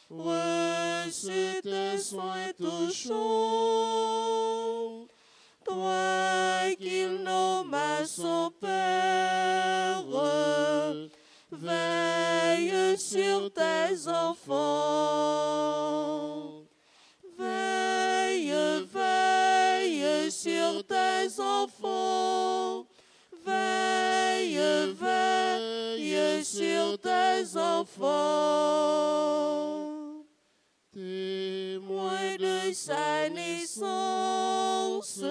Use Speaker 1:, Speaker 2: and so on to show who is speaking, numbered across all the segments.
Speaker 1: reçu tes soins touchants. Toi qu'il nomma son Père, veille sur tes enfants. Veille, veille sur tes enfants. Veille, veille sur tes enfants. Témoin de sa naissance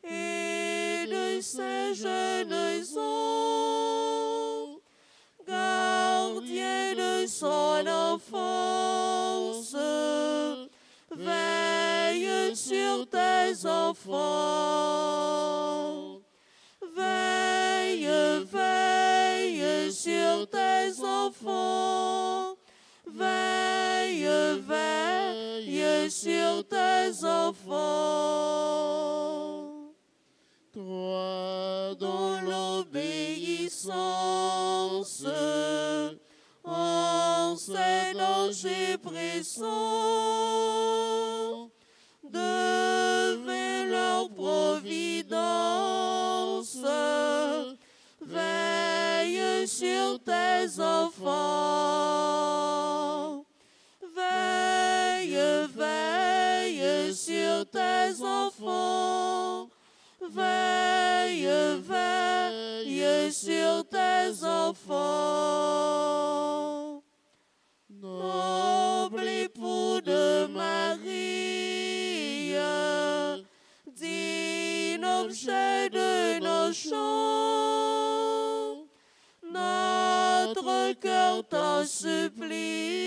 Speaker 1: et de sa jeunesse, gardien de son enfance, veille sur tes enfants. Veille, veille sur tes enfants. Veille, veille sur tes enfants. Toi dont l'obéissance en ces dangers pressants devait leur providence, veille sur tes enfants. Veille, veille sur tes enfants. Veille, veille sur tes enfants. Noble époux de Marie, digne objet de nos chants, notre cœur t'en supplie.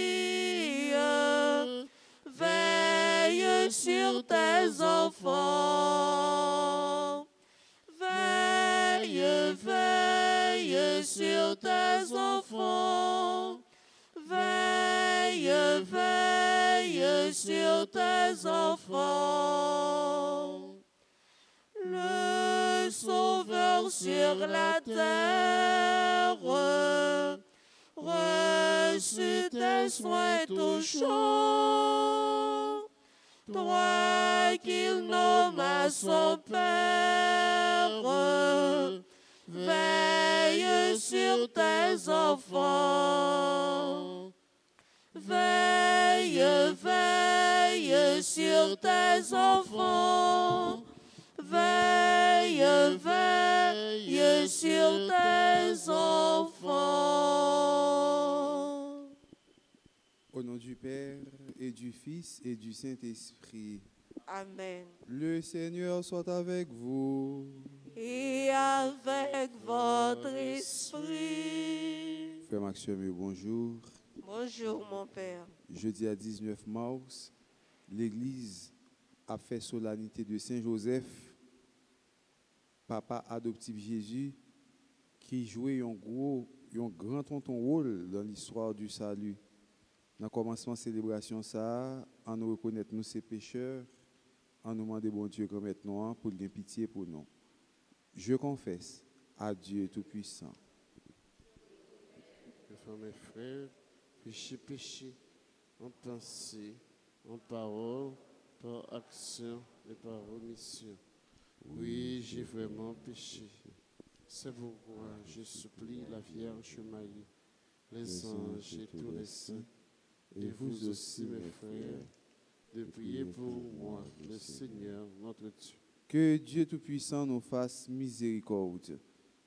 Speaker 1: Veille sur tes enfants. Veille, veille sur tes enfants. Veille, veille sur tes enfants. Le Sauveur sur la terre reçu tes soins touchants. Toi qu'il nomma son Père, veille sur tes enfants. Veille, veille sur tes enfants. Veille, veille sur tes enfants.
Speaker 2: Au nom du Père et du Fils et du Saint-Esprit.
Speaker 1: Amen.
Speaker 2: Le Seigneur soit avec vous.
Speaker 1: Et avec votre esprit.
Speaker 2: Frère Maxime, bonjour.
Speaker 1: Bonjour mon Père.
Speaker 2: Jeudi à 19 mars, l'Église a fait solennité de Saint-Joseph, papa adoptif Jésus, qui jouait un grand rôle dans l'histoire du salut. Dans le commencement de la célébration, en nous reconnaître nous ces pécheurs, en nous demandant bon Dieu comme maintenant pour lui pitié pour nous. Je confesse à Dieu Tout-Puissant.
Speaker 3: Mes frères, péché, en pensée, en parole, par action et par omission. Oui, j'ai vraiment péché. C'est pourquoi je supplie la Vierge Marie, les anges et tous les saints, et vous aussi, mes frères, de prier pour moi, le Seigneur, notre Dieu.
Speaker 2: Que Dieu Tout-Puissant nous fasse miséricorde,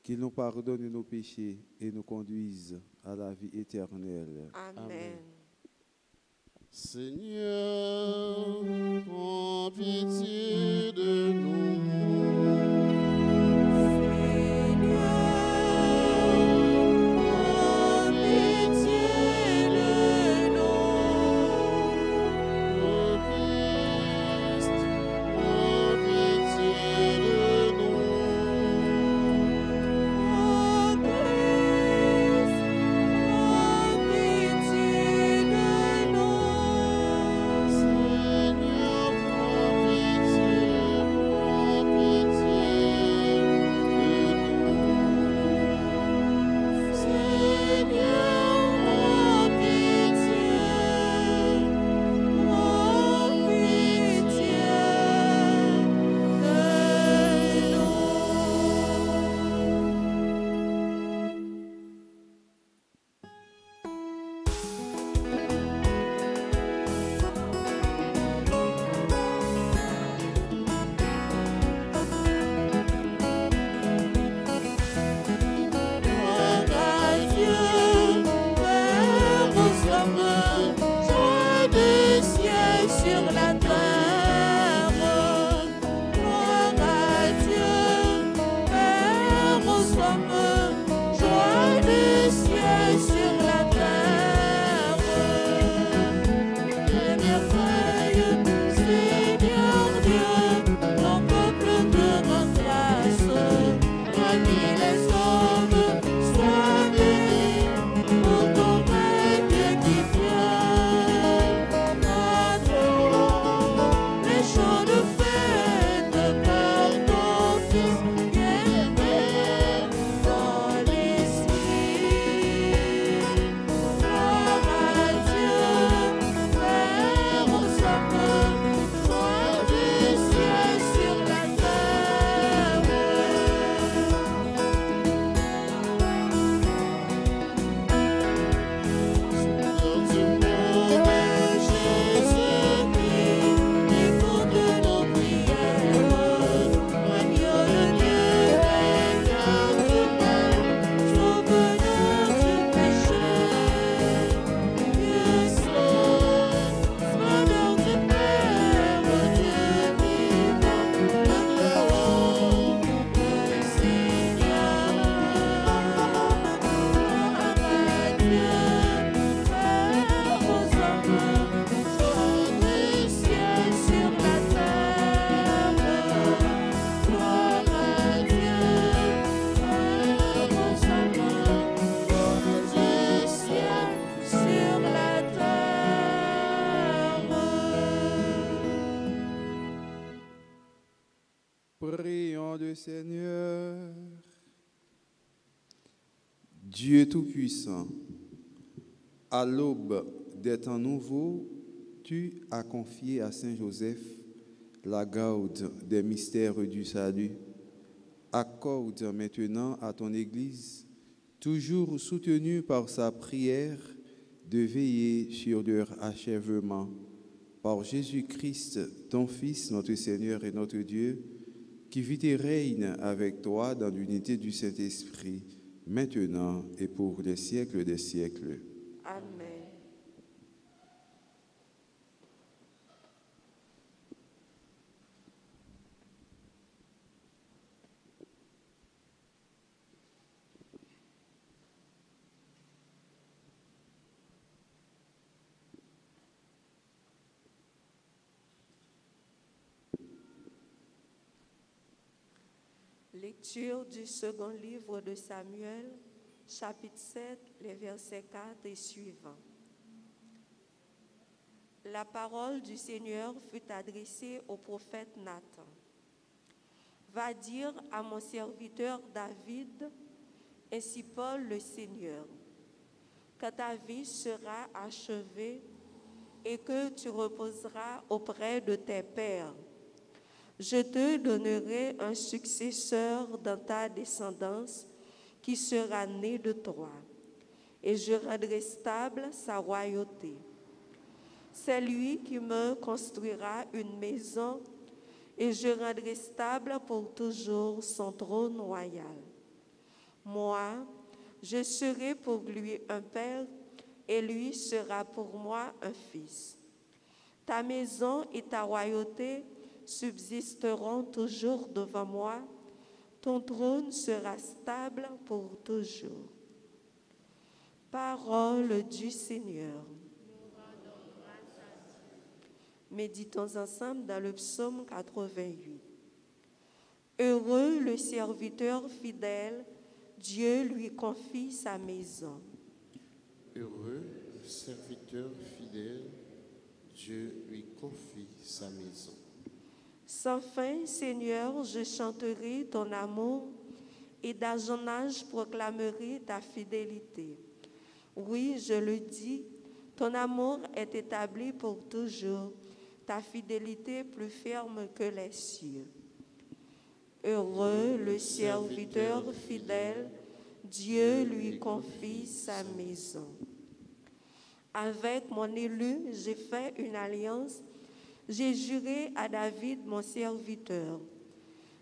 Speaker 2: qu'il nous pardonne nos péchés et nous conduise à la vie éternelle.
Speaker 1: Amen.
Speaker 3: Seigneur, prends pitié de nous.
Speaker 1: Pitié
Speaker 2: le Seigneur. Dieu Tout-Puissant, à l'aube des temps nouveaux, tu as confié à Saint Joseph la garde des mystères du salut. Accorde maintenant à ton Église, toujours soutenue par sa prière, de veiller sur leur achèvement. Par Jésus-Christ, ton Fils, notre Seigneur et notre Dieu, qui vit et règne avec toi dans l'unité du Saint-Esprit, maintenant et pour les siècles des siècles.
Speaker 1: Amen. Lecture du second livre de Samuel, chapitre 7, les versets 4 et suivants. La parole du Seigneur fut adressée au prophète Nathan. Va dire à mon serviteur David, ainsi parle le Seigneur, quand ta vie sera achevée et que tu reposeras auprès de tes pères, je te donnerai un successeur dans ta descendance qui sera né de toi, et je rendrai stable sa royauté. C'est lui qui me construira une maison, et je rendrai stable pour toujours son trône royal. Moi, je serai pour lui un père, et lui sera pour moi un fils. Ta maison et ta royauté subsisteront toujours devant moi, ton trône sera stable pour toujours. Parole du Seigneur. Méditons ensemble dans le psaume 88. Heureux le serviteur fidèle, Dieu lui confie sa maison.
Speaker 3: Heureux le serviteur fidèle, Dieu lui confie sa maison.
Speaker 1: Sans fin, Seigneur, je chanterai ton amour et d'âge proclamerai ta fidélité. Oui, je le dis, ton amour est établi pour toujours, ta fidélité plus ferme que les cieux. Heureux le serviteur fidèle, Dieu lui confie sa maison. Avec mon élu, j'ai fait une alliance. J'ai juré à David, mon serviteur.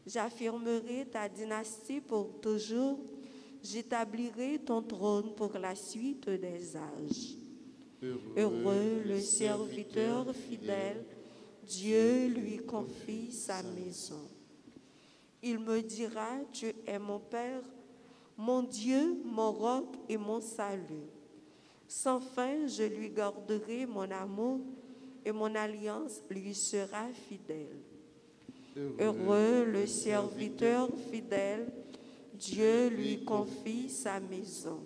Speaker 1: J'affirmerai ta dynastie pour toujours. J'établirai ton trône pour la suite des âges. Heureux le serviteur fidèle, Dieu lui confie sa maison. Il me dira, tu es mon Père, mon Dieu, mon roc et mon salut. Sans fin, je lui garderai mon amour et mon alliance lui sera fidèle. Heureux le serviteur fidèle, Dieu lui confie sa maison.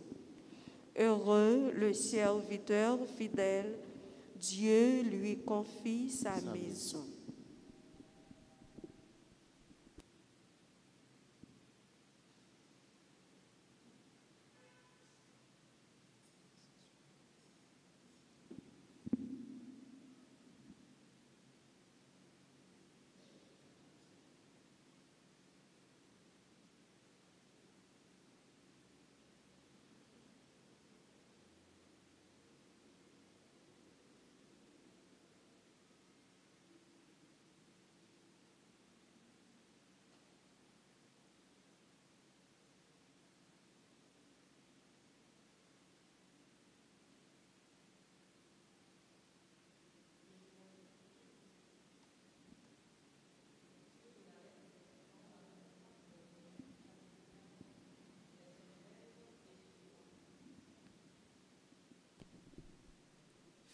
Speaker 1: Heureux le serviteur fidèle, Dieu lui confie sa maison.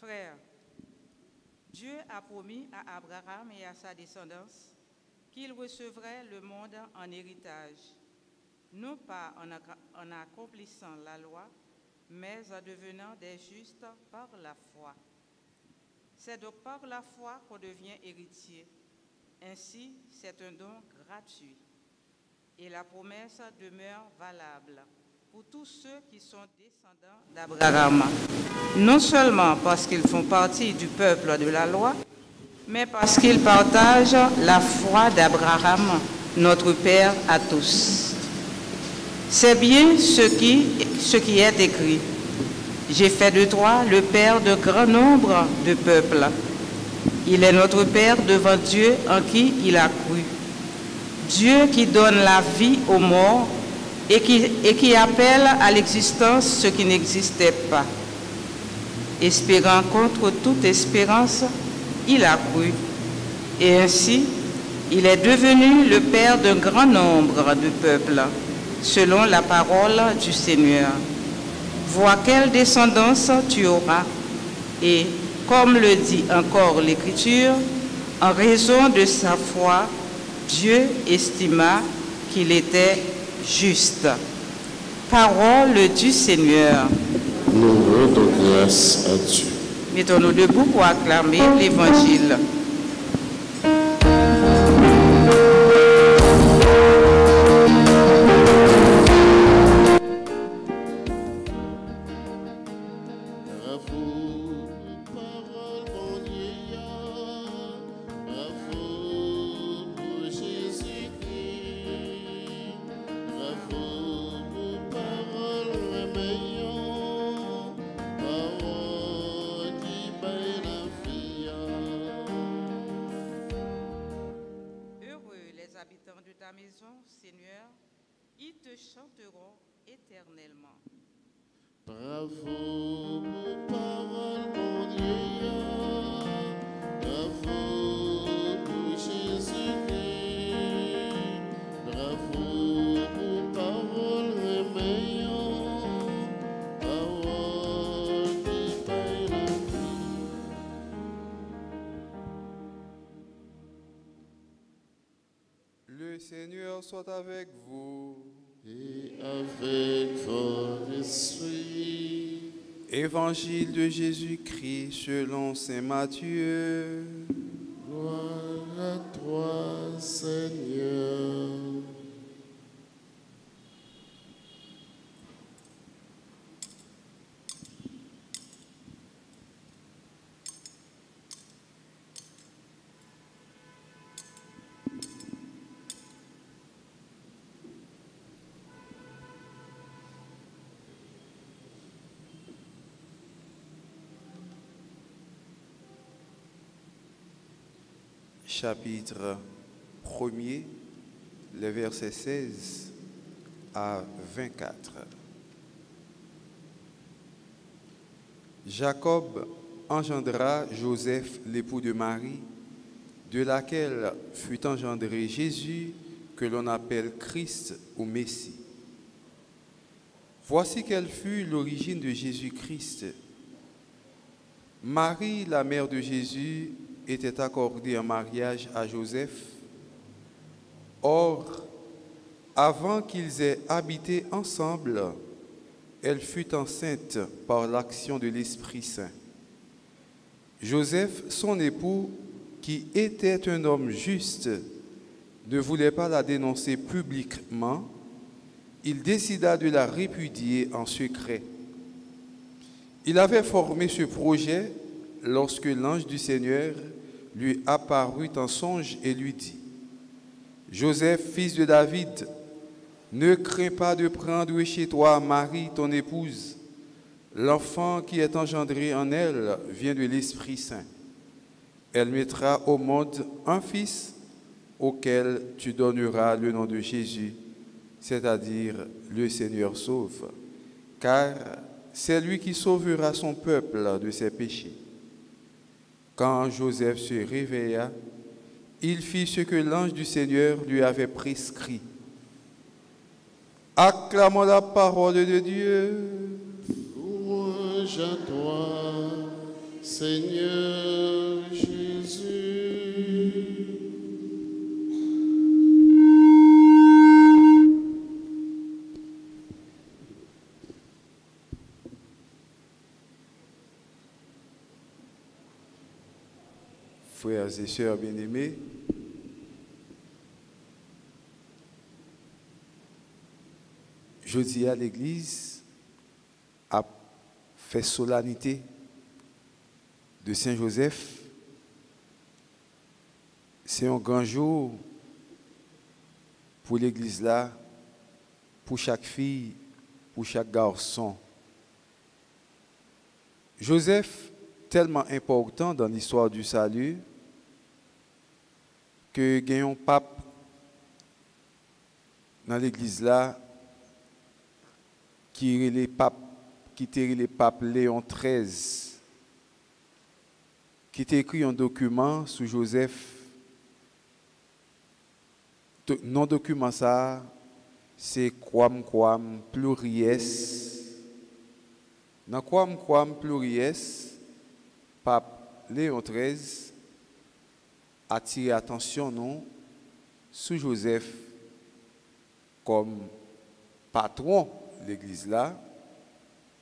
Speaker 4: Frères, Dieu a promis à Abraham et à sa descendance qu'il recevrait le monde en héritage, non pas en accomplissant la loi, mais en devenant des justes par la foi. C'est donc par la foi qu'on devient héritier. Ainsi, c'est un don gratuit. et la promesse demeure valable pour tous ceux qui sont descendants d'Abraham, non seulement parce qu'ils font partie du peuple de la loi, mais parce qu'ils partagent la foi d'Abraham, notre Père à tous. C'est bien ce qui est écrit. J'ai fait de toi le Père de grand nombre de peuples. Il est notre Père devant Dieu en qui il a cru. Dieu qui donne la vie aux morts et qui appelle à l'existence ce qui n'existait pas. Espérant contre toute espérance, il a cru. Et ainsi, il est devenu le Père d'un grand nombre de peuples, selon la parole du Seigneur. Vois quelle descendance tu auras. Et, comme le dit encore l'Écriture, en raison de sa foi, Dieu estima qu'il était juste. Parole du Seigneur.
Speaker 3: Nous rendons grâce à Dieu.
Speaker 4: Mettons-nous debout pour acclamer l'Évangile. Habitants de ta maison, Seigneur, ils te chanteront éternellement.
Speaker 3: Bravo, parole, mon Dieu. Bravo pour Jésus-Christ. Bravo pour parole, réveillon. Parole qui paye la vie.
Speaker 2: Le Seigneur soit avec vous.
Speaker 3: Et avec votre esprit.
Speaker 2: Évangile de Jésus-Christ selon saint Matthieu.
Speaker 3: Gloire à toi, Seigneur.
Speaker 2: Chapitre 1er, les versets 16 à 24. Jacob engendra Joseph, l'époux de Marie, de laquelle fut engendré Jésus, que l'on appelle Christ ou Messie. Voici quelle fut l'origine de Jésus-Christ. Marie, la mère de Jésus, était accordée en mariage à Joseph. Or, avant qu'ils aient habité ensemble, elle fut enceinte par l'action de l'Esprit Saint. Joseph, son époux, qui était un homme juste, ne voulait pas la dénoncer publiquement. Il décida de la répudier en secret. Il avait formé ce projet lorsque l'ange du Seigneur lui apparut en songe et lui dit : « Joseph, fils de David, ne crains pas de prendre chez toi Marie, ton épouse. L'enfant qui est engendré en elle vient de l'Esprit Saint. Elle mettra au monde un fils auquel tu donneras le nom de Jésus, c'est-à-dire le Seigneur sauve, car c'est lui qui sauvera son peuple de ses péchés. » Quand Joseph se réveilla, il fit ce que l'ange du Seigneur lui avait prescrit. Acclamons la parole de Dieu.
Speaker 3: Louange à toi, Seigneur Jésus.
Speaker 2: Frères et sœurs bien-aimés, jeudi à l'église a fait solennité de Saint-Joseph. C'est un grand jour pour l'église là, pour chaque fille, pour chaque garçon. Joseph, tellement important dans l'histoire du salut, que il y a un pape dans l'église là, qui était le pape Léon XIII, qui a écrit un document sur Joseph. Non document ça, c'est quam pluries. Dans quam pluries, pape Léon XIII a attiré attention nous sur Joseph comme patron de l'église là,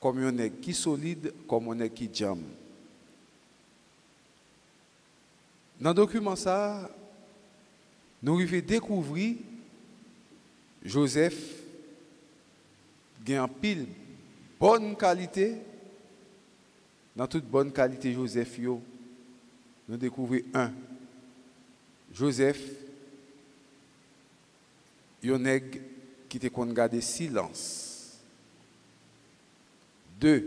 Speaker 2: comme un est qui solide, comme un est qui jam. Dans le document ça, nous avons découvert Joseph a en pile bonne qualité. Dans toute bonne qualité Joseph yo, nous découvrons un. Joseph, yon nèg qui te kon garder silence. 2.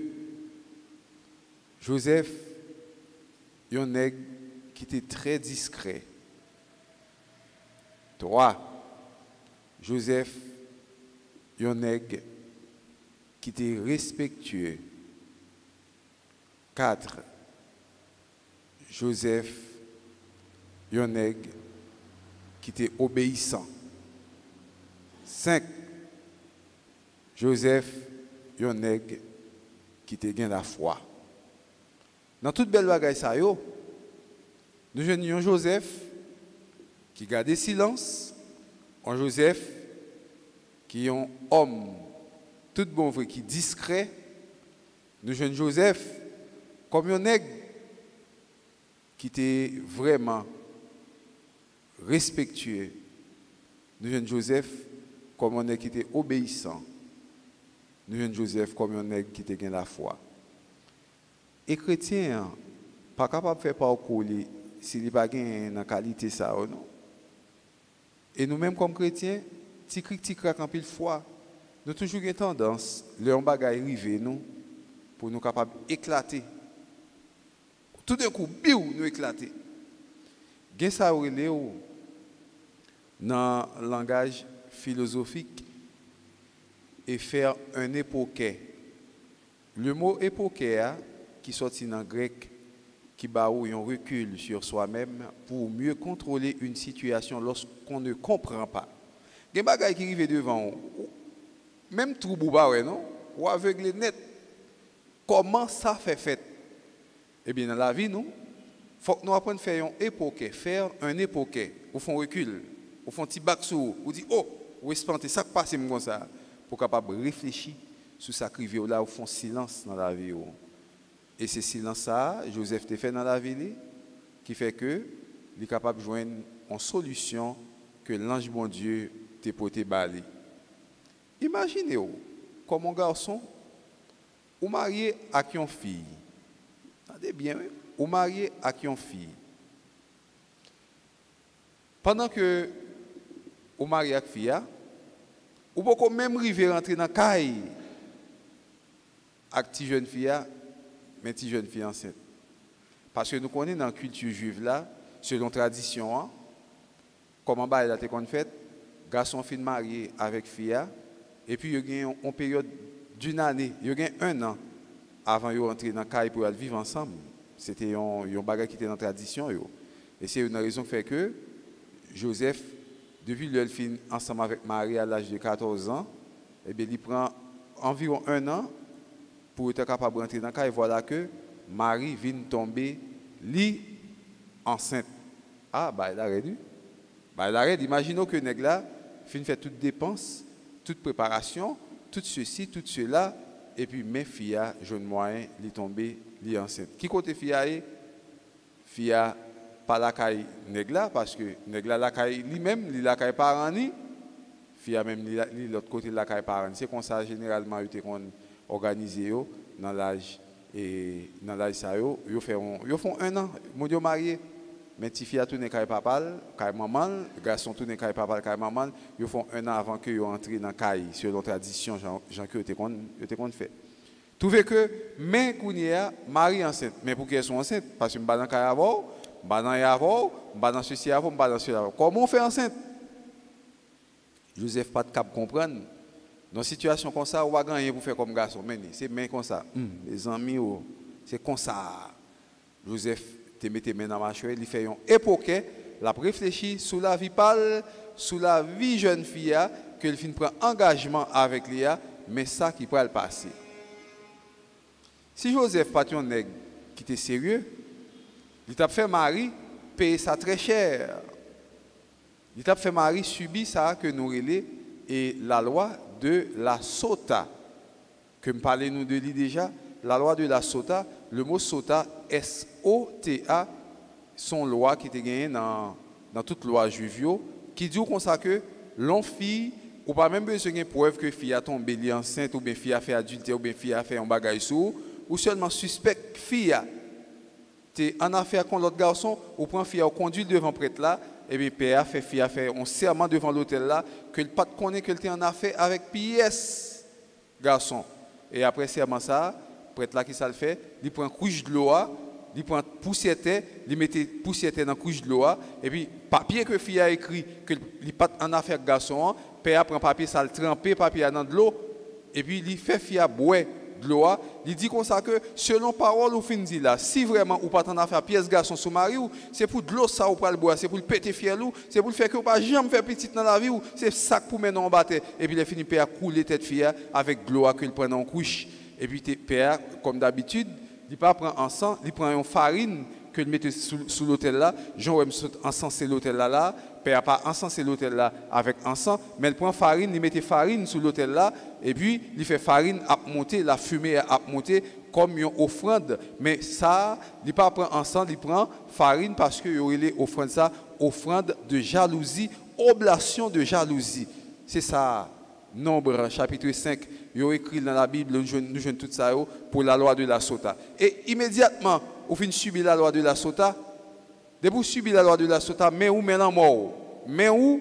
Speaker 2: Joseph, yon nèg qui était très discret. 3. Joseph, yon nèg qui était respectueux. 4. Joseph, yon nèg qui était obéissant. 5. Joseph, yon nèg qui te gen la foi. Dans toute belle bagaille ça yo, nous jeunes Joseph qui garde silence, un Joseph qui est un homme tout bon vrai qui discret, nous jeunes Joseph comme un nèg qui était vraiment respectueux. Nous jeunes Joseph comme un nèg qui était obéissant. Nous jeunes Joseph comme un nèg qui était la foi. Et chrétien pas capable de faire parcours s'il n'a pas de qualité ça ou non. Et nous-mêmes comme chrétiens, ti craque en pile fois, nous toujours une tendance, le bagay arrivé nous pour nous capables éclater. Tout d'un coup, biou, nous éclater. Gen ça dans le langage philosophique et faire un époquet. Le mot époquet qui sorti dans le grec qui baou un recul sur soi-même pour mieux contrôler une situation lorsqu'on ne comprend pas. Gen bagay qui arrive devant même trou bouba non ou aveugle net. Comment ça fait? Eh bien dans la vie nous faut que nous apprenions à faire un époquet, ou font recul, ou font petit bac sous, ou dit oh, ou espanter ça passe comme ça pour capable réfléchir sur ça qui vient là ou font silence dans la vie. Et c'est silence ça Joseph te fait dans la vie qui fait que il est capable de joindre une solution que l'ange bon Dieu t'a porté balé. Imaginez comme un garçon ou marié à une fille. Attendez bien, ou marié à une fille. Pendant que ou marié avec fille, ou peut même arriver rentrer dans caille avec une jeune fille, mais une jeune fille enceinte. Parce que nous connaissons dans la culture juive là, selon la tradition, comment elle a été faite, garçon fin marié avec fille, et puis il y a une période d'une année, il y a 1 an avant de rentrer dans la caille pour vivre ensemble. C'était un bagage qui était dans la tradition. Et c'est une raison qui fait que Joseph, depuis qu'il fin ensemble avec Marie à l'âge de 14 ans, eh bien, il prend environ 1 an pour être capable de rentrer dans le cas. Et voilà que Marie vient tomber enceinte. Ah, bah, elle a réduit. Bah, elle a réduit. Imaginons que Nègla fait toute dépense, toute préparation, tout ceci, tout cela, et puis mes filles, jeune moyen, li tombé, li enceinte. Qui côté fille est? Fille pas la caille Nègla parce que Nègla la caille lui-même, li la caille parent ni. fille a même l'autre côté de la caille parents. C'est comme ça généralement ils ont organisé dans l'âge et dans l'âge ça ils font 1 an mon Dieu marié. Mais petite fille a tourné caille papa, caille maman, garçon tourné caille papa, caille maman, ils font 1 an avant que ils entrent dans caille selon la tradition Jean que était qu'on fait. Trouvez que mais Kounia Marie enceinte, mais pour qu'elles sont enceintes parce que me dans caille avant, me dans avant, me dans ceci avant, me dans cela avant. Comment on fait enceinte? Joseph pas de cap comprendre. Dans une situation comme ça, on va gagner pour faire comme garçon, mais c'est bien comme ça. Les amis c'est comme ça. Joseph te mette main dans ma chouette, il fait une époque, la réfléchir sur la vie pâle, sur la vie jeune fille, que il fin prend engagement avec Léa, mais ça qui pourrait le passer. Si Joseph pas un nègre qui était sérieux, il t'a fait Marie payer ça très cher. Il t'a fait Marie subir ça que nous relais et la loi de la sota que me parlez nous de lui déjà. La loi de la sota, le mot sota, S-O-T-A, son loi qui était gagnée dans toute loi juive, qui dit comme ça que l'on fille, ou pas même besoin de preuve que fille a tombé enceinte, ou bien fille a fait adultère, ou bien fille a fait un bagage sous, ou seulement suspect fille t'es en affaire avec l'autre garçon, ou prend fille au conduit devant prêtre là, et bien père fait fille a fait un serment devant l'hôtel là, que le pas connaît qu'elle était en affaire avec pièce garçon. Et après serment ça, prêtre là qui ça le fait, il prend couche de l'eau, il prend poussière, il mettait poussière dans couche de l'eau, et puis papier que fille a écrit que il pas en affaire avec garçon, père prend papier ça le tremper papier dans de l'eau, et puis il fait fille à boire de l'eau, il dit comme ça que selon parole ou fin dit là, si vraiment ou pas en affaire pièce garçon sous mari ou c'est pour de l'eau ça ou pas le boire, c'est pour le péter fiel ou c'est pour le faire que ou pas jamais faire petit dans la vie ou c'est sac pour mettre en battre et puis il finit par couler tête fille avec de l'eau qu'il prend en couche et puis père comme d'habitude, il pas prend encens, il prend une farine que il mettait sous l'hôtel là, Jean aime encenser l'hôtel là, père pas encenser l'hôtel là avec encens, mais il prend farine, il mettait farine sous l'hôtel là et puis il fait farine à monter, la fumée à monter comme une offrande, mais ça, il pas prend encens, il prend farine parce que il y a offrande ça, offrande de jalousie, oblation de jalousie. C'est ça. Nombre chapitre 5, il y a écrit dans la Bible, nous jouons tout ça pour la loi de la sota. Et immédiatement, vous finissez subir la loi de la sota. Dès que vous subissez la loi de la sota, mais où met la mort? Mais où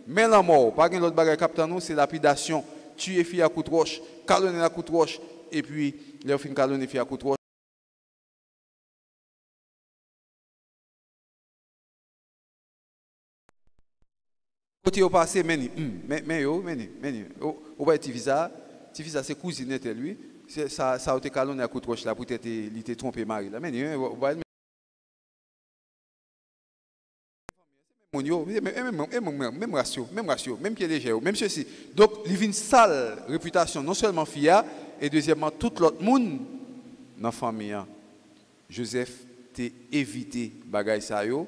Speaker 2: met la mort? Pas qu'un autre bagage captant nous, c'est lapidation. Tuer fille à coup de roche, calonner à coup de roche, et puis, les filles calonner fille à coup de roche. Côté au passé, mais on va être visa c'est cousine lui, ça a été calonné à coup de roche là pour t'être trompé Marie là, même ratio, même pied léger, même ceci. Donc, il y a une sale réputation, non seulement Fia, et deuxièmement, tout l'autre monde dans la famille. Joseph t'a évité bagaille ça yo,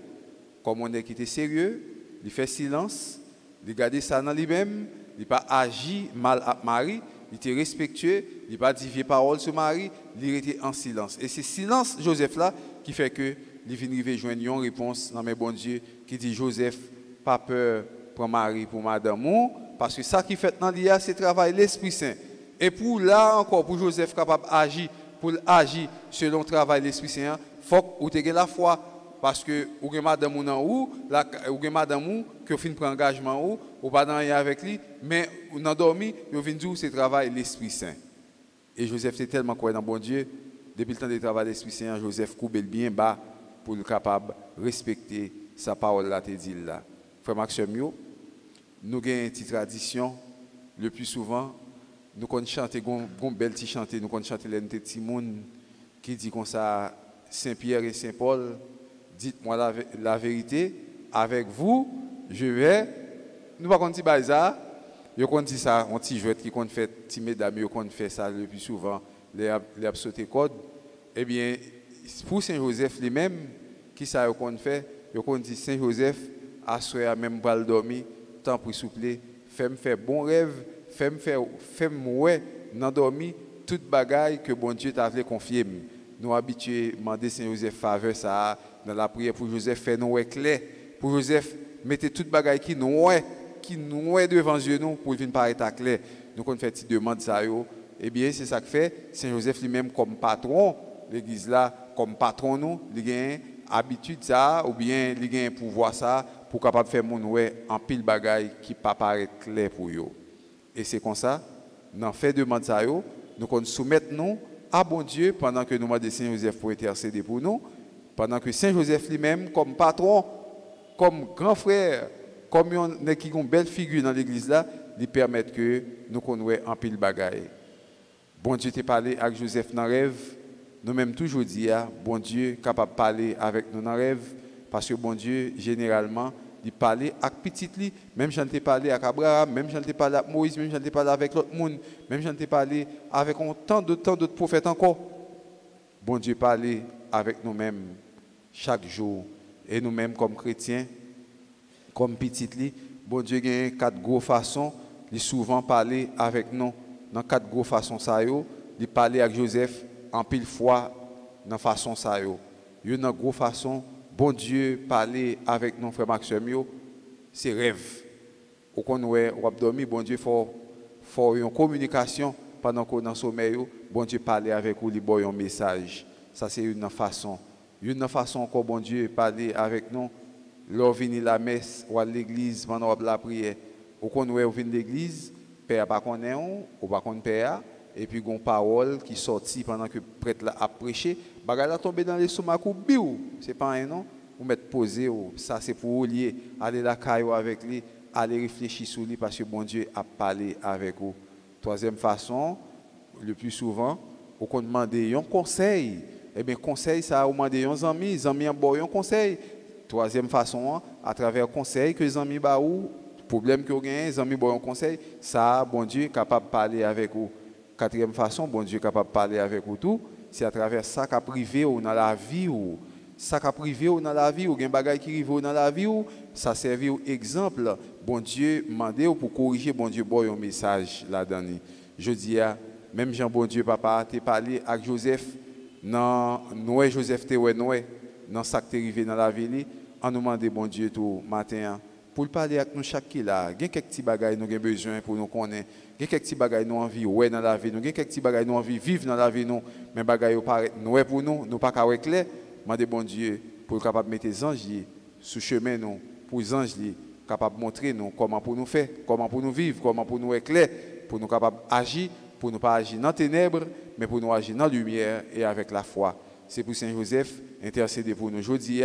Speaker 2: comme on est qui était sérieux, il fait silence, il garde ça dans lui-même, il n'a pas agi mal à Marie, il était respectueux, il n'a pas dit vieille parole sur Marie, il était en silence. Et c'est silence Joseph là qui fait que il vient joindre une réponse dans mes bon Dieu qui dit Joseph, pas peur pour Marie, pour Madame, parce que ça qui fait dans l'IA, c'est travail l'Esprit Saint. Et pour là encore, pour Joseph capable d'agir, pour agir selon le travail l'Esprit Saint, il faut que vous ayez la foi. Parce que vous avez Madame ou Madame qui fin prend engagement ou pas dans avec lui, mais vous avez dormi, vous venez dire c'est travail l'Esprit Saint. Et Joseph est tellement croyant dans bon Dieu, depuis le temps de travail l'Esprit Saint, Joseph coupe bien bas pour être capable de respecter sa parole là, te dit là. Frère Maxime, nous avons une petite tradition, le plus souvent, nous avons chanté, une belle petite chanté, nous avons chanté les petits monde qui dit comme ça, Saint-Pierre et Saint-Paul, dites-moi la vérité, avec vous, je vais, nous ne pouvons pas dire ça, je compte ça, on petit jouet qui compte faire, petit mesdames, je compte faire ça le plus souvent, les sauter code, eh bien, pour Saint-Joseph lui-même, qui ça qu'on fait, yo qu'on dit Saint-Joseph assoya même pas le dormir, tant pour souple, fais-moi faire bon rêve, fais-moi ouais dans dormir toute bagaille que bon Dieu t'a voulu confier. Nous habitués demander Saint-Joseph faveur ça dans la prière pour Joseph faire nous clair, pour Joseph mettez toute bagaille qui nous ouais qui nous est devant Dieu nous pour venir paraître à clair. Nous qu'on fait cette demande ça yo. Eh bien, c'est ça que fait Saint Joseph lui-même comme patron, l'église là, comme patron nous, il a habitude ça, ou bien il a un pouvoir ça, pour capable faire mon ouais en pile bagaille qui pas paraître clair pour eux. Et c'est comme ça, nous fait demande ça yo, nous qu'on soumettre nous à bon Dieu pendant que nous demandons Saint Joseph pour intercéder pour nous, pendant que Saint Joseph lui-même comme patron, comme grand frère, comme un qui une belle figure dans l'église là, lui permettre que nous connaissions en pile bagaille. Bon Dieu t'a parlé avec Joseph dans le rêve. Nous-mêmes toujours dit, bon Dieu capable de parler avec nous dans le rêve. Parce que bon Dieu, généralement, il parle avec petit li. Même j'en ai parlé avec Abraham, même j'en ai parlé avec Moïse, même j'en ai parlé avec l'autre monde, même j'en ai parlé avec tant d'autres prophètes encore. Bon Dieu parle avec nous-mêmes chaque jour. Et nous-mêmes comme chrétiens, comme petit li, bon Dieu a 4 grosses façons. Il souvent parler avec nous. Dans 4 grosses façons ça yo, il parler avec Joseph en pile fois dans façon ça yo. Yo dans grosse façon, bon Dieu parler avec nos frères Maxime yo, c'est rêve. Au qu'on ouais, ou dormir, bon Dieu faut une communication pendant qu'on dans sommeil yo, bon Dieu parler avec vous, lui boy un message. Ça c'est une façon. Une façon encore bon Dieu parler avec nous, lors venir la messe ou à l'église pendant la prière. Au qu'on ouais, ou venir l'église, père pas connaît ou pas connaît père et puis gon parole qui sorti pendant que prêtre là a prêché bagay la tomber dans les stomac ou biou c'est pas un non ou mettre poser ça c'est pour lier aller la caillou avec lui aller réfléchir sur lui parce que bon Dieu a parlé avec vous. Troisième façon le plus souvent ou qu'on demande un conseil et bien conseil ça ou demander un ami en bon un conseil. Troisième façon à travers conseil que les amis ba ou problème que vous avez, les amis, bon conseil, ça, bon Dieu est capable de parler avec vous. Quatrième façon, bon Dieu est capable de parler avec vous tout, c'est à travers ça qu'a privé ou dans la vie ou ça qu'a privé ou dans la vie ou des bagages qui arrivent dans la vie ou ça servi au exemple. Bon Dieu mandé pour corriger, bon Dieu boy un message là-dedans. Je dis même Jean bon Dieu papa t'es parlé avec Joseph non Noé Joseph t'es ouais Noé dans ça qui est arrivé dans la vie on nous demande bon Dieu tout matin pour parler avec nous chaque qui là, il y a quelques petits bagages nous avons besoin pour nous connaître, il y a quelques petits bagages nous envie ouais dans la vie nous, il y a quelques petits bagages nous envie vivre dans la vie nous, mais bagages paraît nous pour nous pas qu'à clair, demander bon Dieu pour capable mettre les anges sous chemin nous, pour les anges capable montrer nous comment pour nous faire, comment pour nous vivre, comment pour nous éclairer, pour nous capable agir, pour nous pas agir dans les ténèbres, mais pour nous agir dans la lumière et avec la foi. C'est pour Saint Joseph intercéder pour nous aujourd'hui,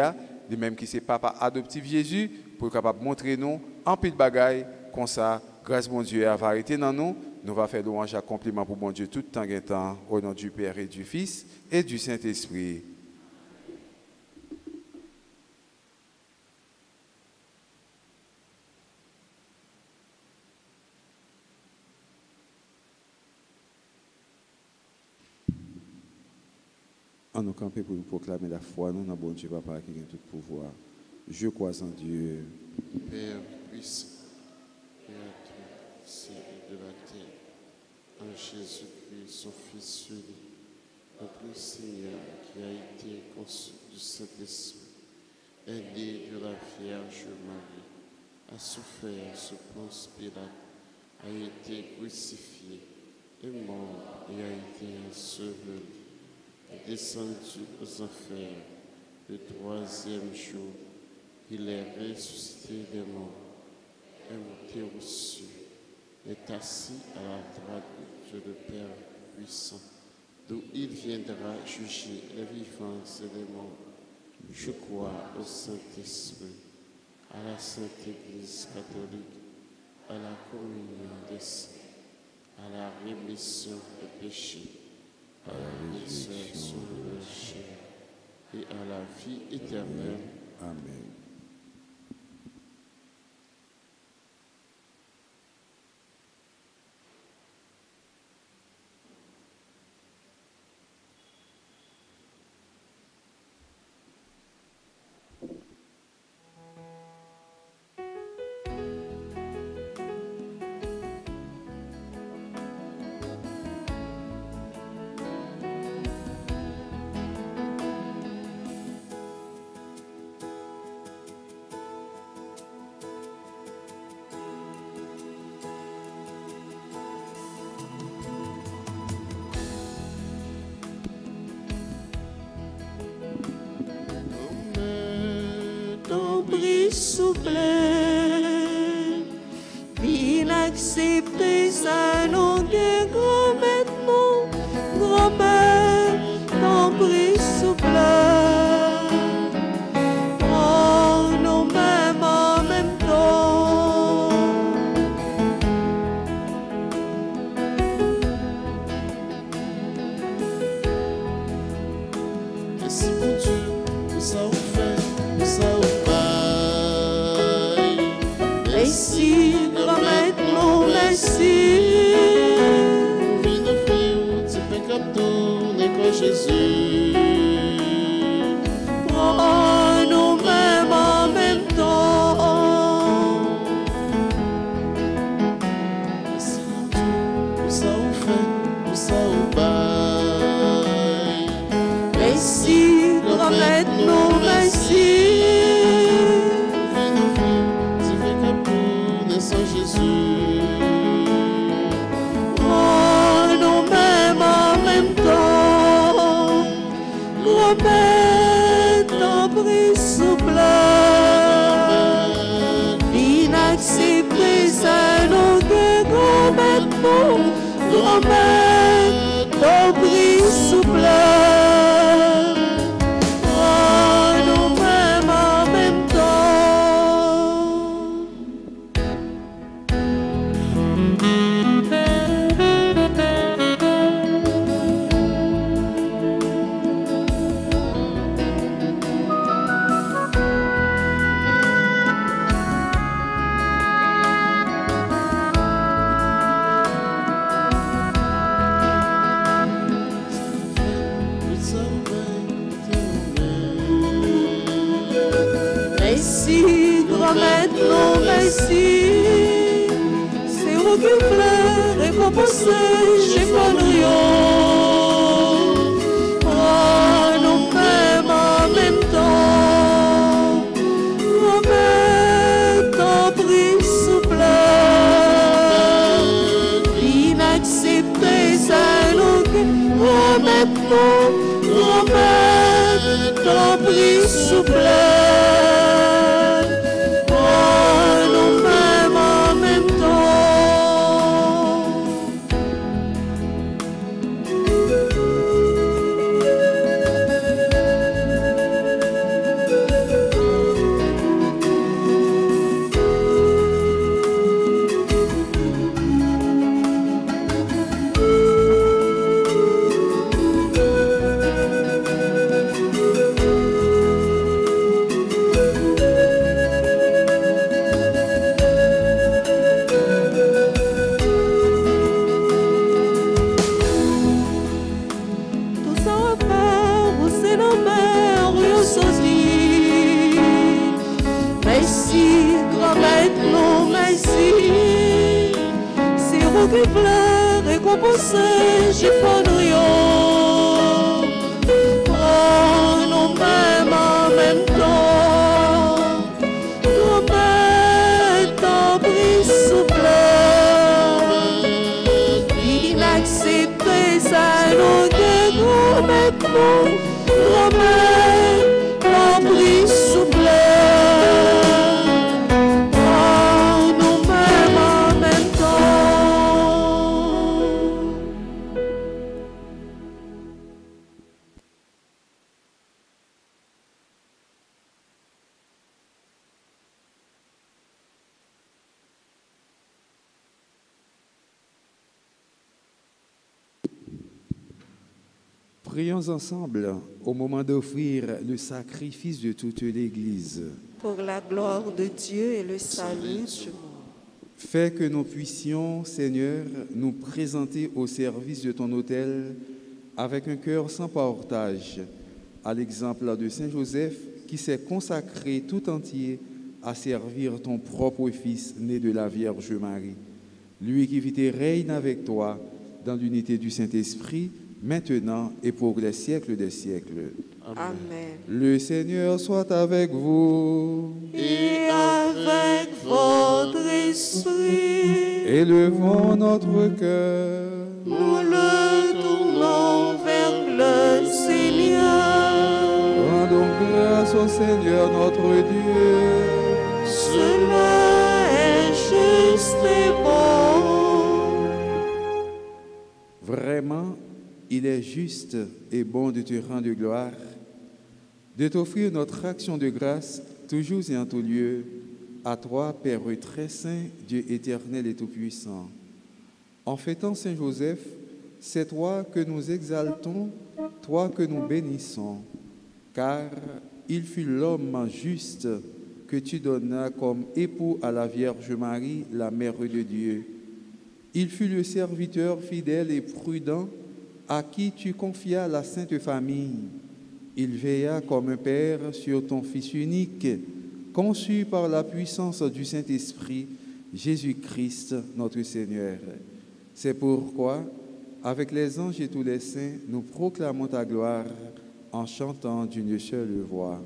Speaker 2: de même qui c'est papa adoptif Jésus pour capable montrer nous en pile bagaille comme ça grâce mon Dieu à arrêter dans nous nous va faire louange à compliment pour mon Dieu tout temps et temps au nom du Père et du Fils et du Saint-Esprit. En nous camper pour nous proclamer la foi, nous, dans bon Dieu, Papa, qui a tout pouvoir. Je crois en Dieu.
Speaker 3: Père puissant, Créateur du ciel et de la terre, en Jésus-Christ, son Fils unique, notre Seigneur, qui a été conçu du Saint-Esprit, est né de la Vierge Marie, a souffert sous Ponce Pilate, a été crucifié, est mort et a été enseveli, est descendu aux enfers. Le troisième jour, il est ressuscité des morts, est monté aux cieux, est assis à la droite de Dieu le Père puissant, d'où il viendra juger les vivants et les morts. Je crois au Saint-Esprit, à la Sainte Église catholique, à la communion des saints, à la rémission des péchés, à la résurrection de la chair et à la vie éternelle.
Speaker 2: Amen.
Speaker 1: souple. Inaccepté sa longue grand-mère, mon grand-mère, ton prix souple. Oh, nous mêmes en même temps.
Speaker 3: Merci mon Dieu, pour ça on fait, pour ça on baille.
Speaker 1: Merci, grand-mère, mon merci.
Speaker 3: Vie de fille, tu fais comme tout, n'est que Jésus.
Speaker 1: Oh, nous mêmes en même temps.
Speaker 3: Merci mon Dieu, pour ça on fait, pour ça on baille.
Speaker 1: Merci, grand-mère, mon merci.
Speaker 3: Vie de fille, tu fais comme tout, n'est sans Jésus.
Speaker 1: Oh, nous mêmes en même temps. Grand-mère, ton prix souple. Inaccepté, ça nous que grand-mère, mon grand-mère, ton prix souple. Oh, nous mêmes en même temps. Merci, grand-mère, non merci. C'est vous qui voulez récompenser, j'ai pas de rien. Oh, nous mêmes en même temps. Grand-mère, ton prix souple. Inaccepté, ça nous que grand-mère, non, grand-mère, ton prix souple. Récompenser, j'ai pas de rien. Oh, nous mêmes en même temps. Grand-mère, ton prix souple. Inaccepté, ça nous que grand-mère, grand-mère, ton prix souple. Oh, nous mêmes en même temps.
Speaker 2: Prions ensemble au moment d'offrir le sacrifice de toute l'Église.
Speaker 1: Pour la gloire de Dieu et le salut du monde.
Speaker 2: Fais que nous puissions, Seigneur, nous présenter au service de ton autel avec un cœur sans partage, à l'exemple de Saint Joseph qui s'est consacré tout entier à servir ton propre Fils né de la Vierge Marie. Lui qui vit et règne avec toi dans l'unité du Saint-Esprit, maintenant et pour les siècles des siècles.
Speaker 1: Amen.
Speaker 2: Le Seigneur soit avec vous.
Speaker 1: Et avec votre esprit,
Speaker 2: Élevons notre cœur.
Speaker 1: nous le tournons vers le Seigneur.
Speaker 2: Rendons grâce au Seigneur notre Dieu.
Speaker 1: cela est juste et bon.
Speaker 2: Vraiment, il est juste et bon de te rendre gloire, de t'offrir notre action de grâce, toujours et en tout lieu, à toi, Père très saint, Dieu éternel et tout-puissant. En fêtant Saint Joseph, c'est toi que nous exaltons, toi que nous bénissons, car il fut l'homme juste que tu donnas comme époux à la Vierge Marie, la Mère de Dieu. Il fut le serviteur fidèle et prudent à qui tu confias la Sainte Famille. Il veilla comme un père sur ton Fils unique, conçu par la puissance du Saint-Esprit, Jésus-Christ, notre Seigneur. C'est pourquoi, avec les anges et tous les saints, nous proclamons ta gloire en chantant d'une seule voix.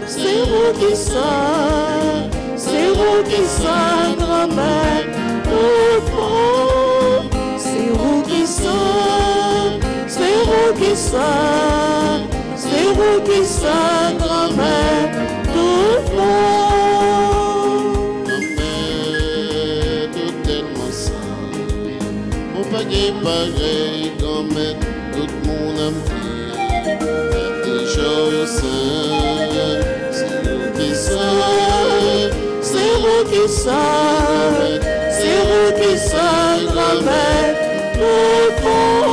Speaker 1: C'est vous qui saint, c'est vous qui saint, grand-mère, tout bon. C'est vous qui saint, c'est vous qui saint, c'est vous qui saint, grand-mère, tout bon.
Speaker 3: Grand-mère, tout tellement saint, mon paquet pareil, grand-mère, tout mon ami. Joyeux Saint, c'est vous qui saint,
Speaker 1: c'est vous qui saint, c'est vous qui saint, grand-mère, tout bon.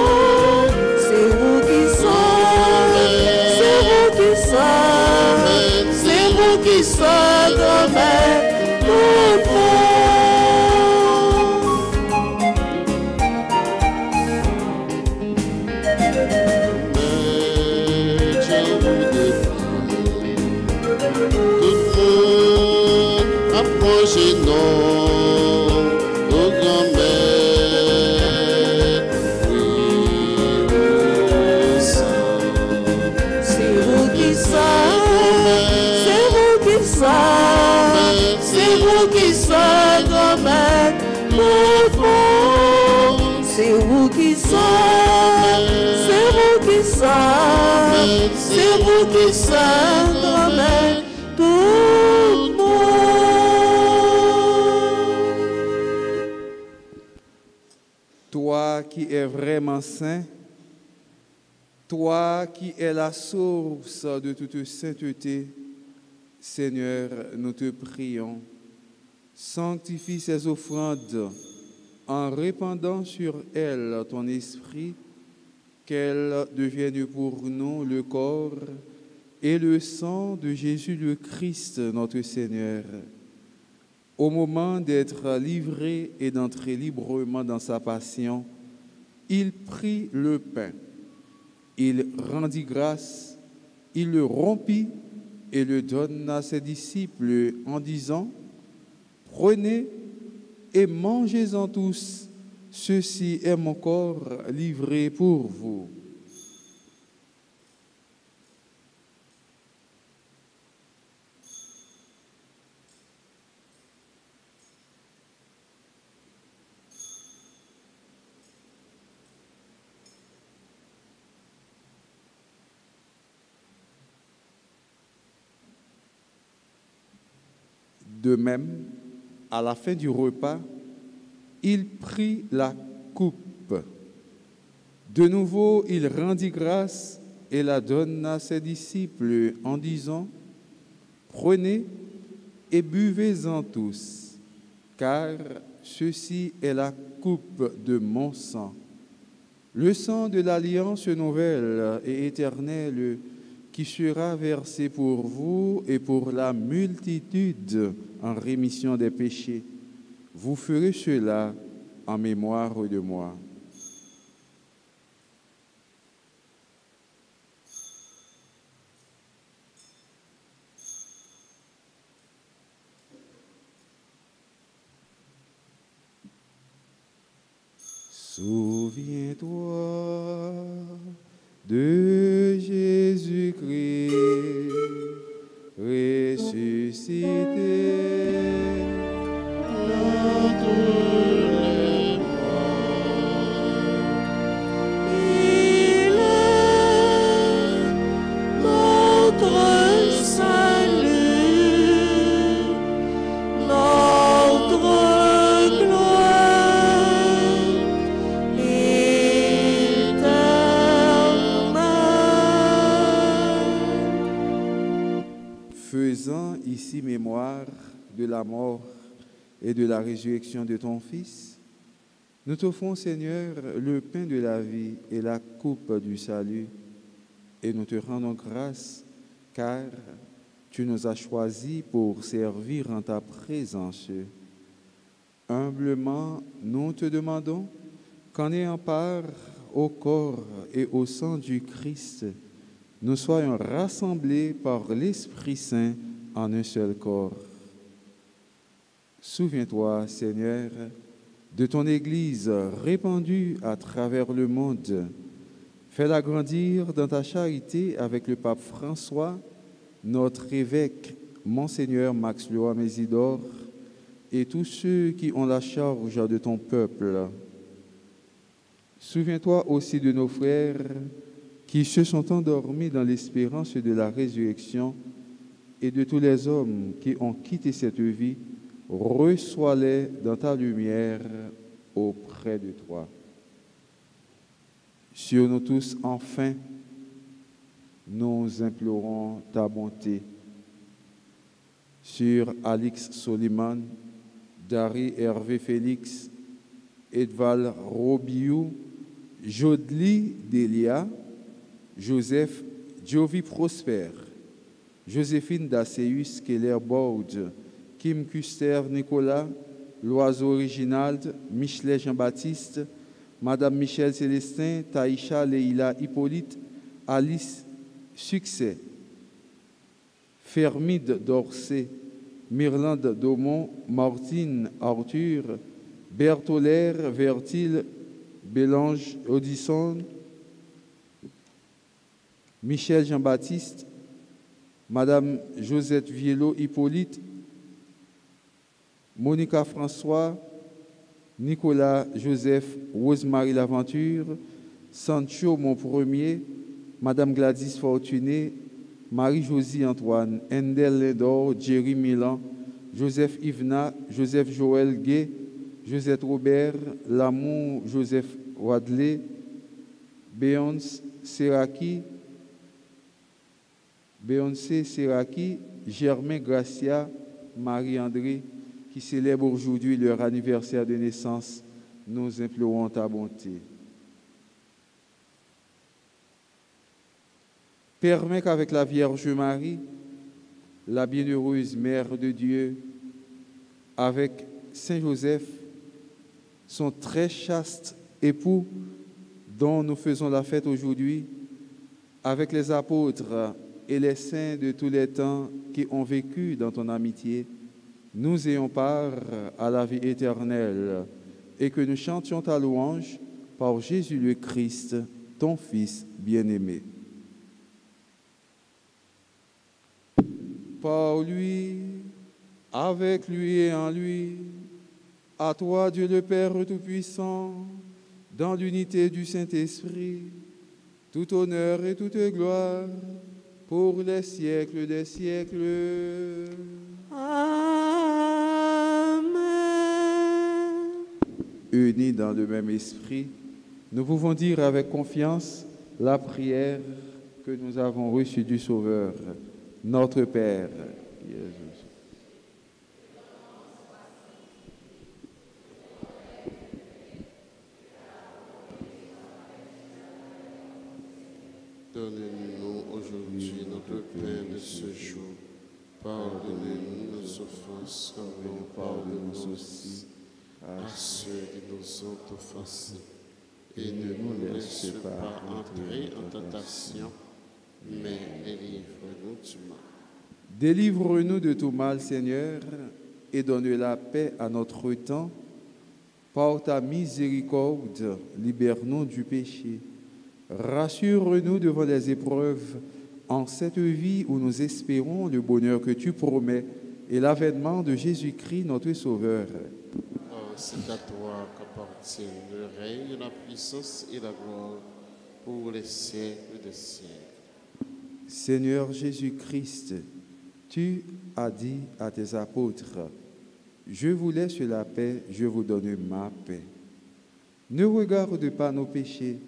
Speaker 1: C'est vous qui saint, c'est vous qui saint, c'est vous qui saint, grand-mère, tout bon.
Speaker 3: Approchez non, ô grand-mère, oui, vous saint.
Speaker 1: C'est vous qui saint, c'est vous qui saint, c'est vous qui saint, grand-mère, tout bon. C'est vous qui saint, c'est vous qui saint, c'est vous qui saint, grand-mère, tout bon.
Speaker 2: Toi qui es vraiment saint, toi qui es la source de toute sainteté, Seigneur, nous te prions, sanctifie ces offrandes en répandant sur elles ton esprit, qu'elles deviennent pour nous le corps et le sang de Jésus le Christ, notre Seigneur. Au moment d'être livré et d'entrer librement dans sa passion, il prit le pain, il rendit grâce, il le rompit et le donna à ses disciples en disant : « Prenez et mangez-en tous, ceci est mon corps livré pour vous. » De même, à la fin du repas, il prit la coupe. De nouveau, il rendit grâce et la donna à ses disciples en disant : « Prenez et buvez-en tous, car ceci est la coupe de mon sang, le sang de l'alliance nouvelle et éternelle qui sera versé pour vous et pour la multitude en rémission des péchés. Vous ferez cela en mémoire de moi. » Souviens-toi de Jésus-Christ ressuscité. faisant ici mémoire de la mort et de la résurrection de ton Fils, nous t'offrons, Seigneur, le pain de la vie et la coupe du salut, et nous te rendons grâce, car tu nous as choisis pour servir en ta présence. Humblement, nous te demandons qu'en ayant part au corps et au sang du Christ, nous soyons rassemblés par l'Esprit Saint en un seul corps. Souviens-toi, Seigneur, de ton Église répandue à travers le monde. Fais-la grandir dans ta charité avec le pape François, notre évêque, Monseigneur Max Leroy Mésidor, et tous ceux qui ont la charge de ton peuple. Souviens-toi aussi de nos frères qui se sont endormis dans l'espérance de la résurrection et de tous les hommes qui ont quitté cette vie. Reçois-les dans ta lumière auprès de toi. Sur nous tous, enfin, nous implorons ta bonté. Sur Alix Soliman, Dari Hervé Félix, Edval Robiou, Jodli Delia, Joseph Giovi Prosper, Joséphine Daceus Keller Borde, Kim Custer Nicolas, Loiseau Reginald, Michelet Jean-Baptiste, Madame Michel Célestin, Taïcha Leila Hippolyte, Alice Succès, Fermide d'Orsay, Myrlande Daumont, Martine Arthur, Bertolaire Vertil, Bélange Audisson, Michel Jean-Baptiste, Madame Josette Vielot Hippolyte, Monica François, Nicolas Joseph, Rosemarie Laventure, Sancho Mon Premier, Madame Gladys Fortuné, Marie-Josie Antoine, Endel Lindor, Jerry Milan, Joseph Yvna, Joseph Joël Gay, Josette Robert, Lamour Joseph Wadley, Béyoncé Seraki, Germain Gracia, Marie-André, qui célèbrent aujourd'hui leur anniversaire de naissance. Nous implorons ta bonté. Permets qu'avec la Vierge Marie, la bienheureuse Mère de Dieu, avec Saint Joseph, son très chaste époux dont nous faisons la fête aujourd'hui, avec les apôtres et les saints de tous les temps qui ont vécu dans ton amitié, nous ayons part à la vie éternelle et que nous chantions ta louange par Jésus le Christ, ton Fils bien-aimé. Par lui, avec lui et en lui, à toi Dieu le Père Tout-Puissant, dans l'unité du Saint-Esprit, tout honneur et toute gloire pour les siècles des siècles.
Speaker 1: Amen.
Speaker 2: Unis dans le même esprit, nous pouvons dire avec confiance la prière que nous avons reçue du Sauveur, notre Père, Jésus.
Speaker 3: Donne-nous aujourd'hui notre pain de ce jour. Pardonnez-nous nos offenses comme nous pardonnons aussi à ceux qui nous ont offensés. Et ne nous laisse pas entrer en tentation, mais délivre-nous du mal.
Speaker 2: Délivre-nous de tout mal, Seigneur, et donne la paix à notre temps. Par ta miséricorde, libère-nous du péché. Rassure-nous devant les épreuves, en cette vie où nous espérons le bonheur que tu promets et l'avènement de Jésus-Christ, notre Sauveur.
Speaker 3: Oh, c'est à toi qu'appartiennent le règne, la puissance et la gloire pour les siècles des siècles.
Speaker 2: Seigneur Jésus-Christ, tu as dit à tes apôtres, « Je vous laisse la paix, je vous donne ma paix. » Ne regarde pas nos péchés,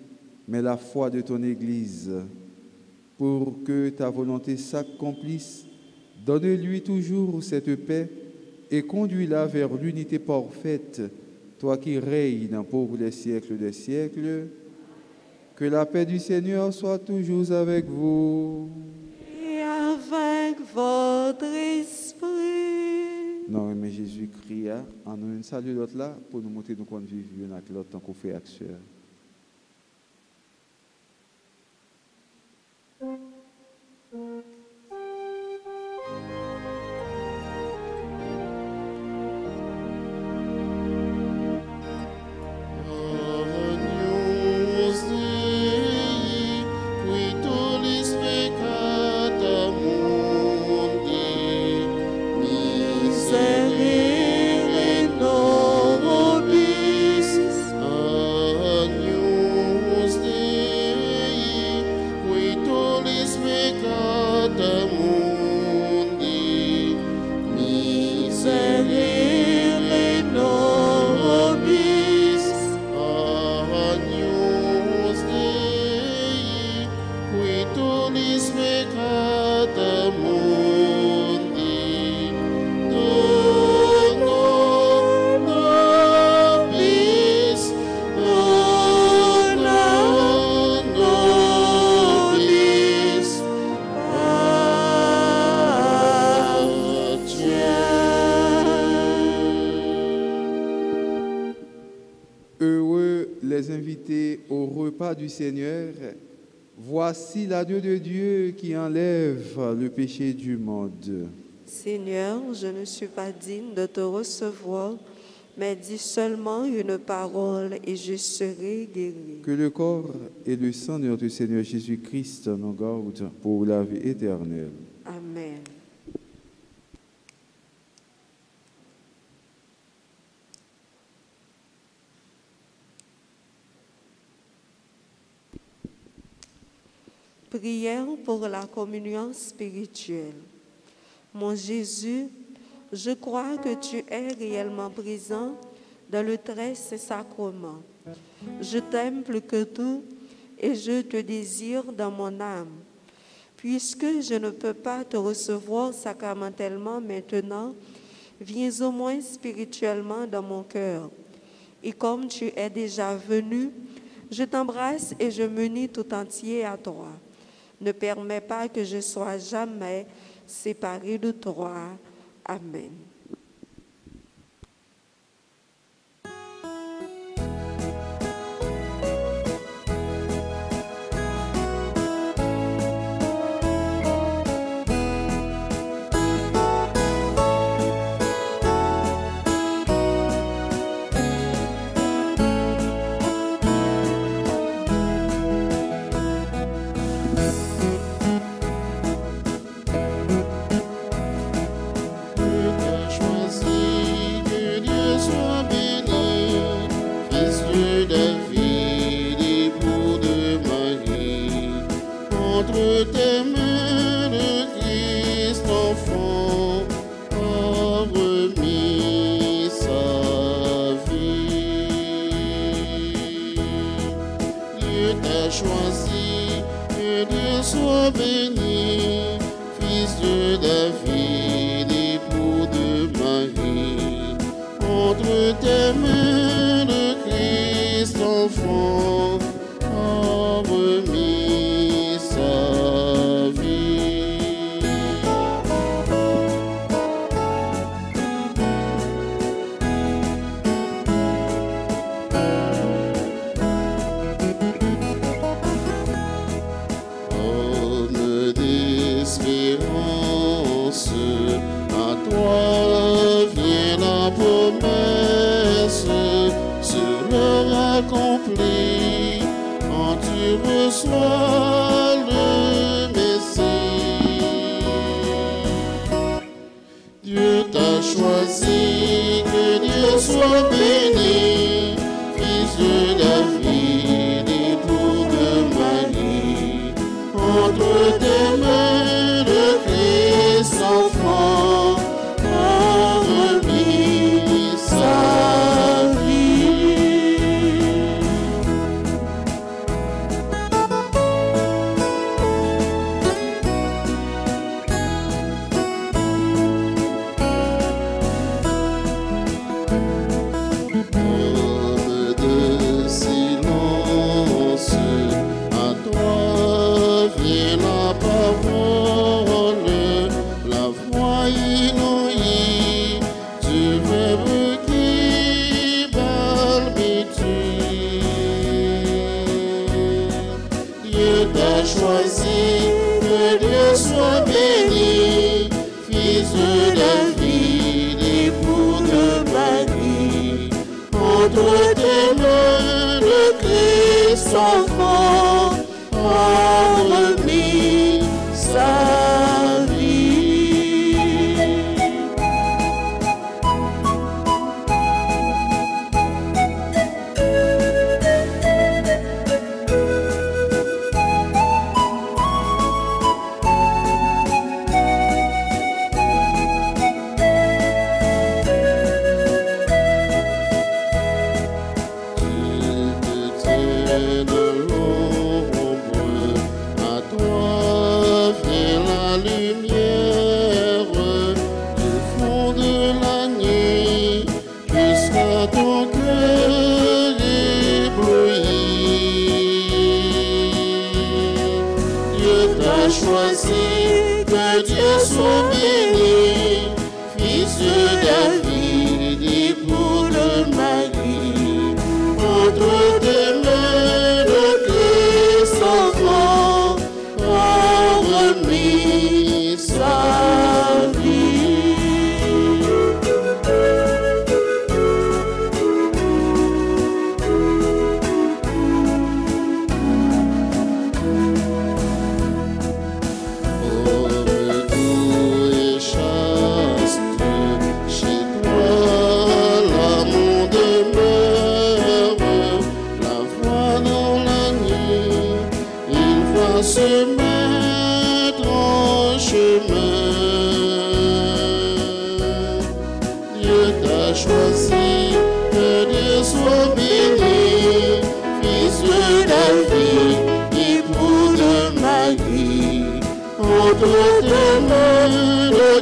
Speaker 2: mais la foi de ton Église, pour que ta volonté s'accomplisse Donne-lui toujours cette paix et conduis-la vers l'unité parfaite, toi qui règnes pour les siècles des siècles. Que la paix du Seigneur soit toujours avec vous.
Speaker 1: Et avec votre esprit.
Speaker 2: Non, mais Jésus cria, en nous salut l'autre là, pour nous montrer nous qu'on vit avec l'autre tant qu'on fait action. Du Seigneur, voici l'agneau de Dieu qui enlève le péché du monde.
Speaker 1: Seigneur, je ne suis pas digne de te recevoir, mais dis seulement une parole et je serai guéri.
Speaker 2: Que le corps et le sang de notre Seigneur Jésus-Christ nous gardent pour la vie éternelle.
Speaker 1: Amen. Prière pour la communion spirituelle. Mon Jésus, je crois que tu es réellement présent dans le très saint sacrement. Je t'aime plus que tout et je te désire dans mon âme. Puisque je ne peux pas te recevoir sacramentellement maintenant, viens au moins spirituellement dans mon cœur. Et comme tu es déjà venu, je t'embrasse et je m'unis tout entier à toi. Ne permets pas que je sois jamais séparé de toi. Amen.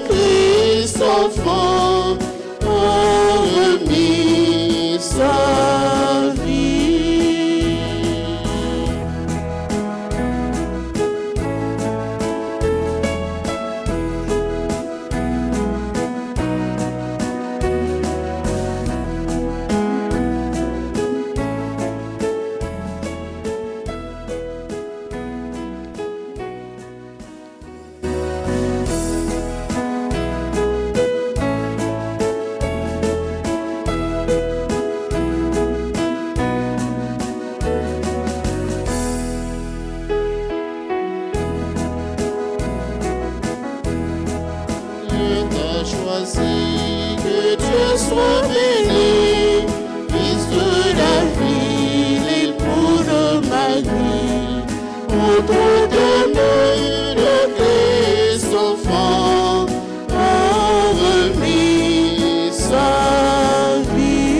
Speaker 3: Christ enfant a remis sa vie. Que Dieu soit béni, Fils de David, l'époux de Marie, autre de Christ enfant, a remis sa vie.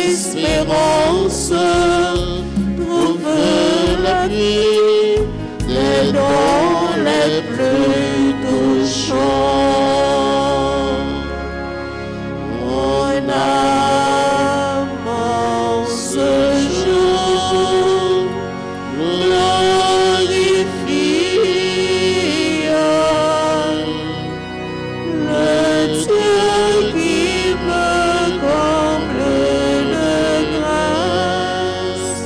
Speaker 3: espérances, trouve la vie des dons les plus touchants. Mon âme en ce jour glorifie le Dieu qui me comble de grâce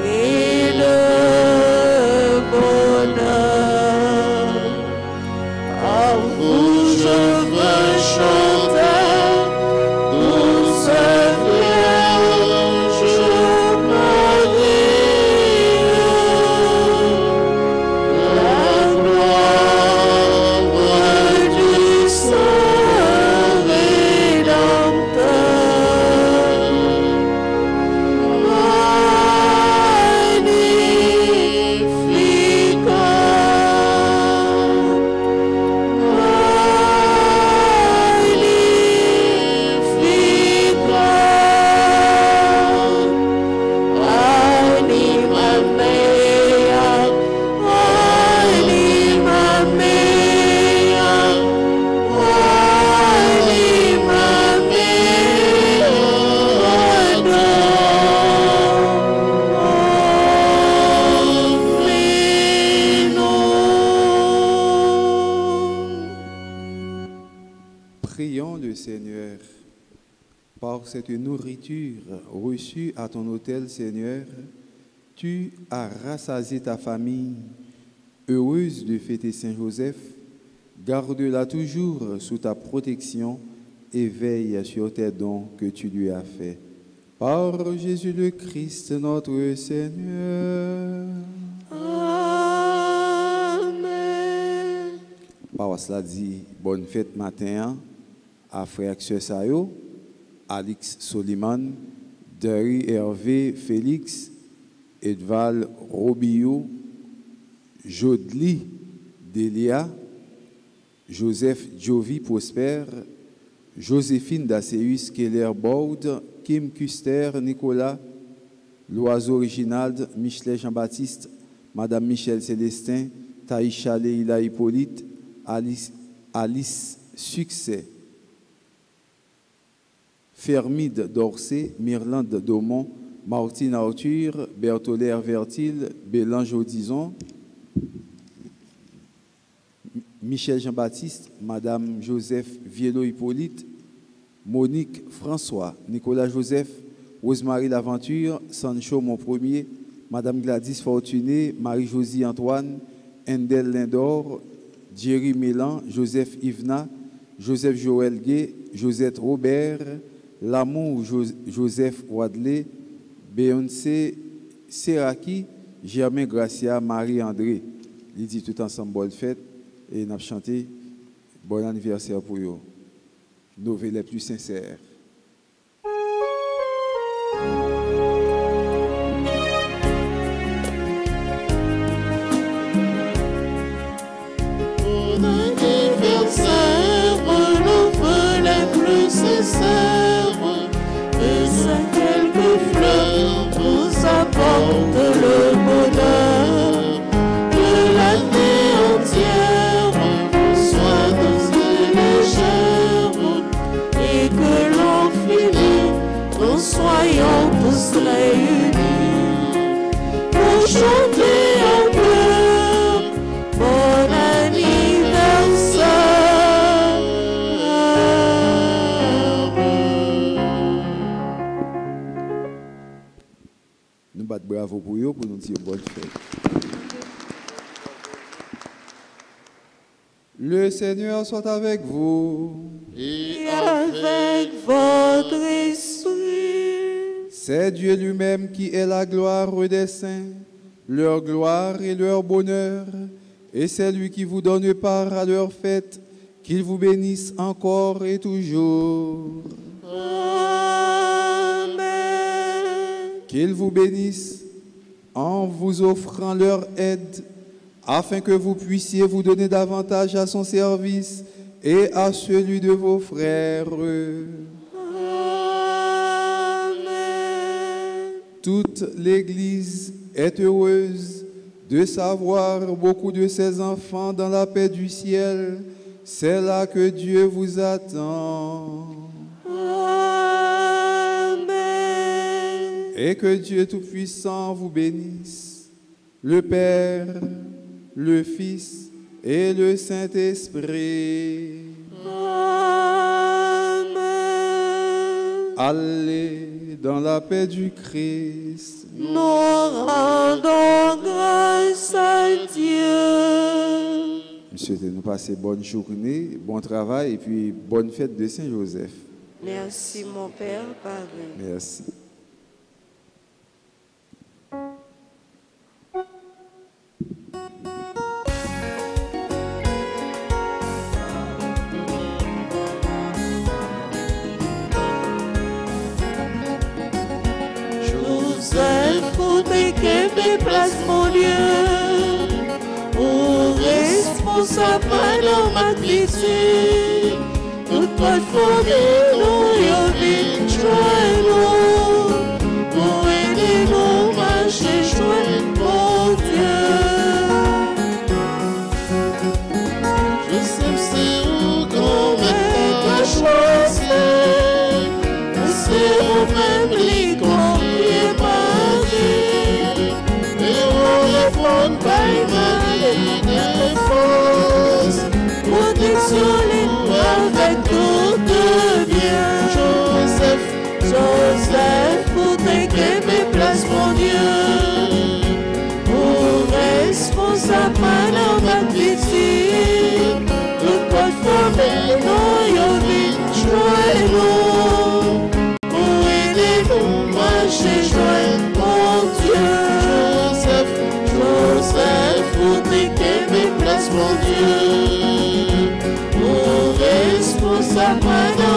Speaker 3: et de bonheur.
Speaker 2: Prions le Seigneur. Par cette nourriture reçue à ton autel, Seigneur, tu as rassasié ta famille, heureuse de fêter Saint-Joseph. Garde-la toujours sous ta protection et veille sur tes dons que tu lui as faits. Par Jésus le Christ, notre Seigneur.
Speaker 1: Amen.
Speaker 2: Par cela dit, bonne fête matin à frère Axel Sayo, Alix Soliman, Dari Hervé Félix, Edval Robillot, Jodli Delia, Joseph Jovi Prosper, Joséphine Dacéus Keller Baud, Kim Custer Nicolas, Loiseau Originald, Michelet Jean-Baptiste, Madame Michel Célestin, Taïcha Leila Hippolyte, Alice Succès, Fermide Dorsey, Myrlande Daumont, Martine Arthur, Bertholère Vertil, Bélange Audison, Michel Jean-Baptiste, Madame Joseph Viello Hippolyte, Monique François, Nicolas Joseph, Rosemary Laventure, Sancho Mon Premier, Madame Gladys Fortuné, Marie-Josie Antoine, Endel Lindor, Jerry Mélan, Joseph Yvna, Joseph Joël Gay, Josette Robert, Lamour Joseph Wadley, Beyoncé Seraki, Germain Gracia, Marie-André. Il dit tout ensemble bonne fête et nous avons chanté bon anniversaire pour eux. Nos vœux les plus sincères.
Speaker 3: Bon anniversaire, nos vœux les plus sincères, et ces quelques fleurs vous apportent le bonheur de l'année entière, soit douce et légère, et que l'on finit, nous soyons tous réunis pour chanter un cœur. Bon anniversaire.
Speaker 2: Nous battons bravo pour eux pour nous dire bonne fête. Le Seigneur soit avec vous.
Speaker 3: Et
Speaker 1: Avec votre esprit.
Speaker 2: C'est Dieu lui-même qui est la gloire des saints, leur gloire et leur bonheur. Et c'est lui qui vous donne part à leur fête, qu'il vous bénisse encore et toujours.
Speaker 1: Amen.
Speaker 2: Qu'il vous bénisse en vous offrant leur aide, afin que vous puissiez vous donner davantage à son service et à celui de vos frères.
Speaker 1: Amen.
Speaker 2: Toute l'Église est heureuse de savoir beaucoup de ses enfants dans la paix du ciel. C'est là que Dieu vous attend.
Speaker 1: Amen.
Speaker 2: Et que Dieu Tout-Puissant vous bénisse, le Père, le Fils et le Saint-Esprit.
Speaker 1: Amen.
Speaker 2: Allez dans la paix du Christ.
Speaker 1: Nous rendons grâce à Dieu.
Speaker 2: Monsieur, nous passer bonne journée, bon travail et puis bonne fête de Saint-Joseph.
Speaker 1: Merci mon Père, pareil.
Speaker 2: Merci.
Speaker 1: Joseph, pour te place mon Dieu, pour responsable dans ma pitié, toute votre famille, nous y nous, pour aider nous marcher joint, mon Dieu.
Speaker 3: Joseph, c'est où grand-mère t'a choisi, c'est vous-même les confiés par Dieu, et on répond par Marie de force,
Speaker 1: Protection les avec tout
Speaker 5: Sois-moi